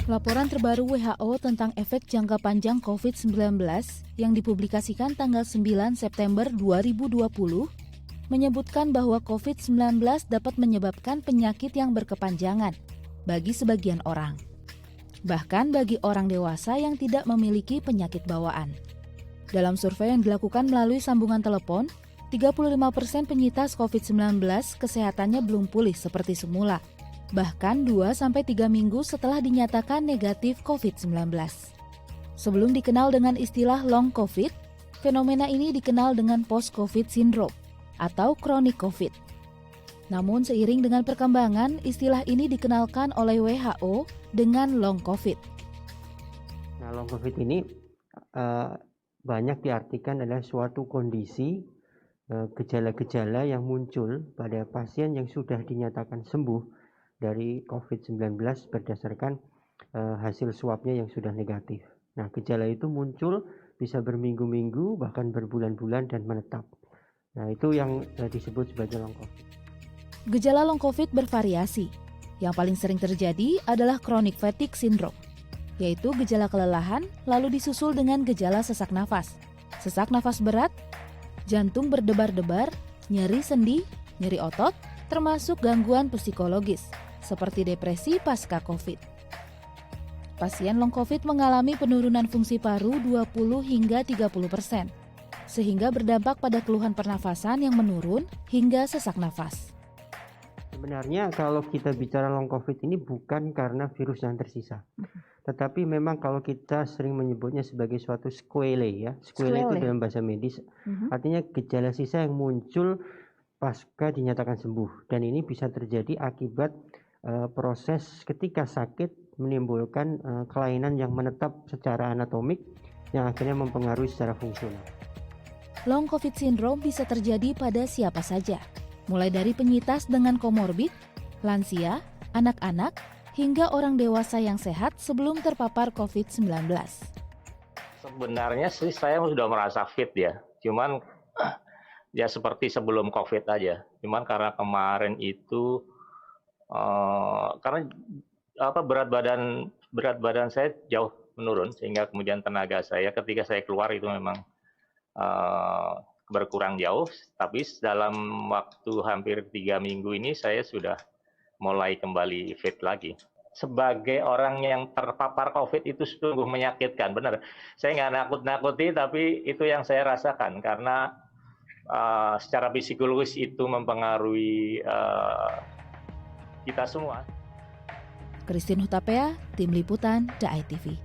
Laporan terbaru WHO tentang efek jangka panjang COVID-19 yang dipublikasikan tanggal 9 September 2020 menyebutkan bahwa COVID-19 dapat menyebabkan penyakit yang berkepanjangan bagi sebagian orang, bahkan bagi orang dewasa yang tidak memiliki penyakit bawaan. Dalam survei yang dilakukan melalui sambungan telepon, 35% penyintas COVID-19 kesehatannya belum pulih seperti semula, bahkan 2-3 minggu setelah dinyatakan negatif COVID-19. Sebelum dikenal dengan istilah long COVID, fenomena ini dikenal dengan post-COVID syndrome atau chronic COVID. Namun seiring dengan perkembangan, istilah ini dikenalkan oleh WHO dengan long COVID. Nah, long COVID ini banyak diartikan adalah suatu kondisi gejala-gejala yang muncul pada pasien yang sudah dinyatakan sembuh dari COVID-19 berdasarkan hasil swabnya yang sudah negatif. Nah, gejala itu muncul bisa berminggu-minggu, bahkan berbulan-bulan dan menetap. Nah, itu yang disebut sebagai long COVID. Gejala long COVID bervariasi. Yang paling sering terjadi adalah chronic fatigue syndrome, yaitu gejala kelelahan lalu disusul dengan gejala sesak nafas berat, jantung berdebar-debar, nyeri sendi, nyeri otot, termasuk gangguan psikologis seperti depresi pasca COVID. Pasien long COVID mengalami penurunan fungsi paru 20 hingga 30%, sehingga berdampak pada keluhan pernafasan yang menurun hingga sesak nafas. Sebenarnya kalau kita bicara long COVID ini bukan karena virus yang tersisa, tetapi memang kalau kita sering menyebutnya sebagai suatu sequelae ya. Sequelae itu dalam bahasa medis, artinya gejala sisa yang muncul pasca dinyatakan sembuh, dan ini bisa terjadi akibat proses ketika sakit menimbulkan kelainan yang menetap secara anatomik yang akhirnya mempengaruhi secara fungsional. Long COVID syndrome bisa terjadi pada siapa saja, mulai dari penyintas dengan komorbid, lansia, anak-anak, hingga orang dewasa yang sehat sebelum terpapar COVID-19. Sebenarnya sih saya sudah merasa fit ya, cuman ya seperti sebelum COVID aja. Cuman karena kemarin itu karena berat badan saya jauh menurun, sehingga kemudian tenaga saya ketika saya keluar itu memang berkurang jauh. Tapi dalam waktu hampir 3 minggu ini saya sudah mulai kembali fit lagi. Sebagai orang yang terpapar COVID itu sungguh menyakitkan, benar. Saya nggak nakut-nakuti, tapi itu yang saya rasakan karena secara psikologis itu mempengaruhi kita semua. Christine Hutapea, Tim Liputan, DAI TV.